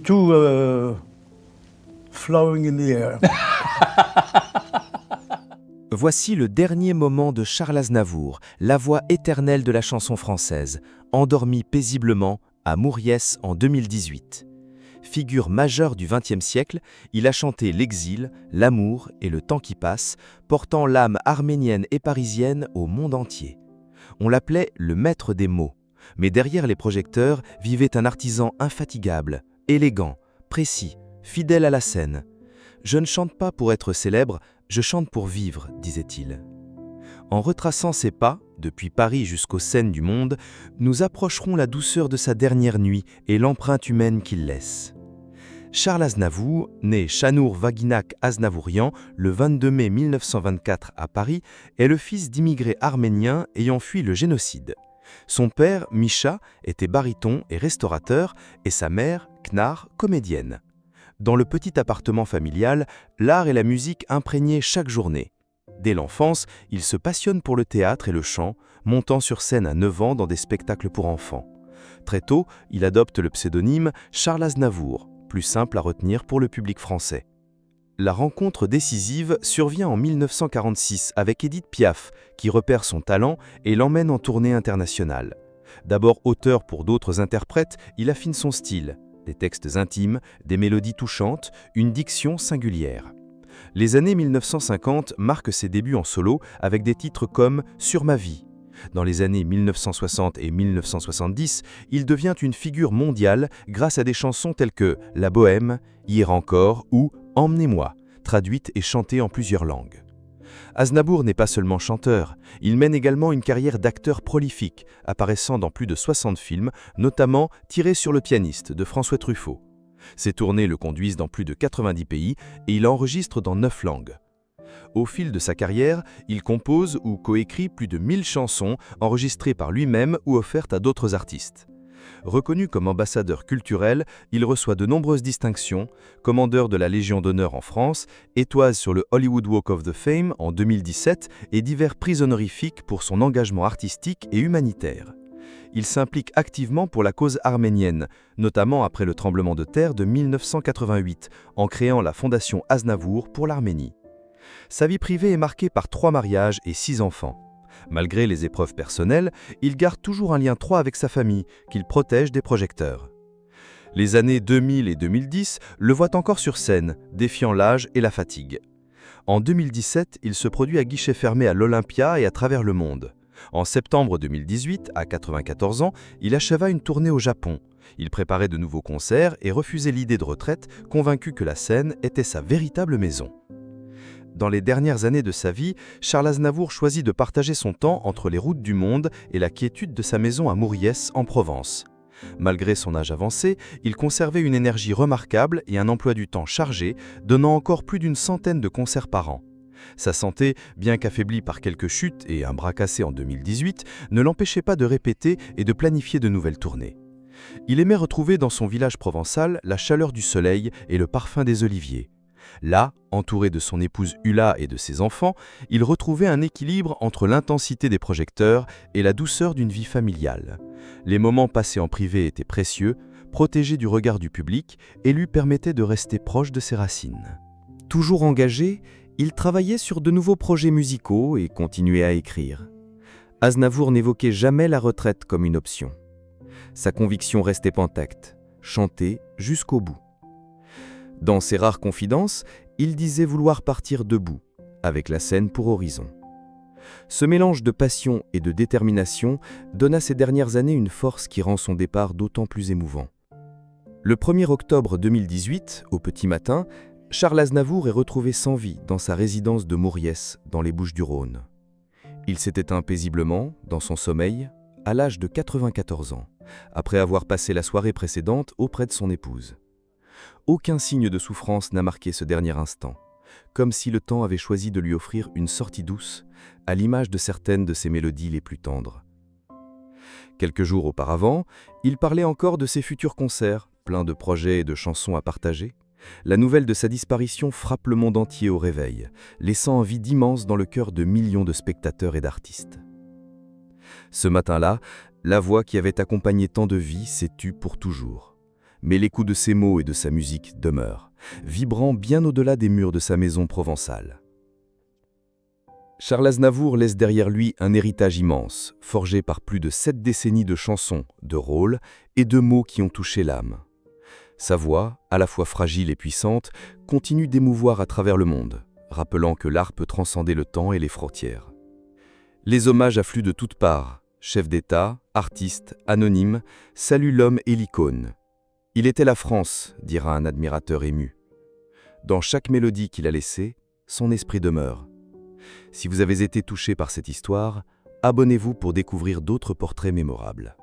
Tout flowing in the air. Voici le dernier moment de Charles Aznavour, la voix éternelle de la chanson française, endormi paisiblement à Mouriès en 2018. Figure majeure du XXe siècle, il a chanté l'exil, l'amour et le temps qui passe, portant l'âme arménienne et parisienne au monde entier. On l'appelait le maître des mots, mais derrière les projecteurs vivait un artisan infatigable, élégant, précis, fidèle à la scène. « Je ne chante pas pour être célèbre, je chante pour vivre », disait-il. En retraçant ses pas, depuis Paris jusqu'aux scènes du monde, nous approcherons la douceur de sa dernière nuit et l'empreinte humaine qu'il laisse. Charles Aznavour, né Şanur Vaginak Aznavourian le 22 mai 1924 à Paris, est le fils d'immigrés arméniens ayant fui le génocide. Son père, Misha, était baryton et restaurateur, et sa mère, Knar, comédienne. Dans le petit appartement familial, l'art et la musique imprégnaient chaque journée. Dès l'enfance, il se passionne pour le théâtre et le chant, montant sur scène à 9 ans dans des spectacles pour enfants. Très tôt, il adopte le pseudonyme Charles Aznavour, plus simple à retenir pour le public français. La rencontre décisive survient en 1946 avec Édith Piaf, qui repère son talent et l'emmène en tournée internationale. D'abord auteur pour d'autres interprètes, il affine son style. Des textes intimes, des mélodies touchantes, une diction singulière. Les années 1950 marquent ses débuts en solo avec des titres comme « Sur ma vie ». Dans les années 1960 et 1970, il devient une figure mondiale grâce à des chansons telles que « La Bohème »,« Hier encore » ou « Emmenez-moi », traduites et chantées en plusieurs langues. Aznavour n'est pas seulement chanteur, il mène également une carrière d'acteur prolifique, apparaissant dans plus de 60 films, notamment Tiré sur le pianiste de François Truffaut. Ses tournées le conduisent dans plus de 90 pays et il enregistre dans 9 langues. Au fil de sa carrière, il compose ou coécrit plus de 1000 chansons enregistrées par lui-même ou offertes à d'autres artistes. Reconnu comme ambassadeur culturel, il reçoit de nombreuses distinctions, commandeur de la Légion d'honneur en France, étoile sur le Hollywood Walk of Fame en 2017 et divers prix honorifiques pour son engagement artistique et humanitaire. Il s'implique activement pour la cause arménienne, notamment après le tremblement de terre de 1988, en créant la Fondation Aznavour pour l'Arménie. Sa vie privée est marquée par 3 mariages et 6 enfants. Malgré les épreuves personnelles, il garde toujours un lien étroit avec sa famille, qu'il protège des projecteurs. Les années 2000 et 2010 le voient encore sur scène, défiant l'âge et la fatigue. En 2017, il se produit à guichet fermé à l'Olympia et à travers le monde. En septembre 2018, à 94 ans, il acheva une tournée au Japon. Il préparait de nouveaux concerts et refusait l'idée de retraite, convaincu que la scène était sa véritable maison. Dans les dernières années de sa vie, Charles Aznavour choisit de partager son temps entre les routes du monde et la quiétude de sa maison à Mouriès, en Provence. Malgré son âge avancé, il conservait une énergie remarquable et un emploi du temps chargé, donnant encore plus d'une centaine de concerts par an. Sa santé, bien qu'affaiblie par quelques chutes et un bras cassé en 2018, ne l'empêchait pas de répéter et de planifier de nouvelles tournées. Il aimait retrouver dans son village provençal la chaleur du soleil et le parfum des oliviers. Là, entouré de son épouse Ulla et de ses enfants, il retrouvait un équilibre entre l'intensité des projecteurs et la douceur d'une vie familiale. Les moments passés en privé étaient précieux, protégés du regard du public et lui permettaient de rester proche de ses racines. Toujours engagé, il travaillait sur de nouveaux projets musicaux et continuait à écrire. Aznavour n'évoquait jamais la retraite comme une option. Sa conviction restait intacte, chanter jusqu'au bout. Dans ses rares confidences, il disait vouloir partir debout, avec la scène pour horizon. Ce mélange de passion et de détermination donne à ces dernières années une force qui rend son départ d'autant plus émouvant. Le 1er octobre 2018, au petit matin, Charles Aznavour est retrouvé sans vie dans sa résidence de Mouriès, dans les Bouches-du-Rhône. Il s'est éteint paisiblement, dans son sommeil, à l'âge de 94 ans, après avoir passé la soirée précédente auprès de son épouse. Aucun signe de souffrance n'a marqué ce dernier instant, comme si le temps avait choisi de lui offrir une sortie douce, à l'image de certaines de ses mélodies les plus tendres. Quelques jours auparavant, il parlait encore de ses futurs concerts, pleins de projets et de chansons à partager. La nouvelle de sa disparition frappe le monde entier au réveil, laissant un vide immense dans le cœur de millions de spectateurs et d'artistes. Ce matin-là, la voix qui avait accompagné tant de vies s'est tue pour toujours. Mais l'écho de ses mots et de sa musique demeure, vibrant bien au-delà des murs de sa maison provençale. Charles Aznavour laisse derrière lui un héritage immense, forgé par plus de 7 décennies de chansons, de rôles et de mots qui ont touché l'âme. Sa voix, à la fois fragile et puissante, continue d'émouvoir à travers le monde, rappelant que l'art peut transcender le temps et les frontières. Les hommages affluent de toutes parts. Chefs d'État, artistes, anonymes, saluent l'homme et l'icône. Il était la France, dira un admirateur ému. Dans chaque mélodie qu'il a laissée, son esprit demeure. Si vous avez été touché par cette histoire, abonnez-vous pour découvrir d'autres portraits mémorables.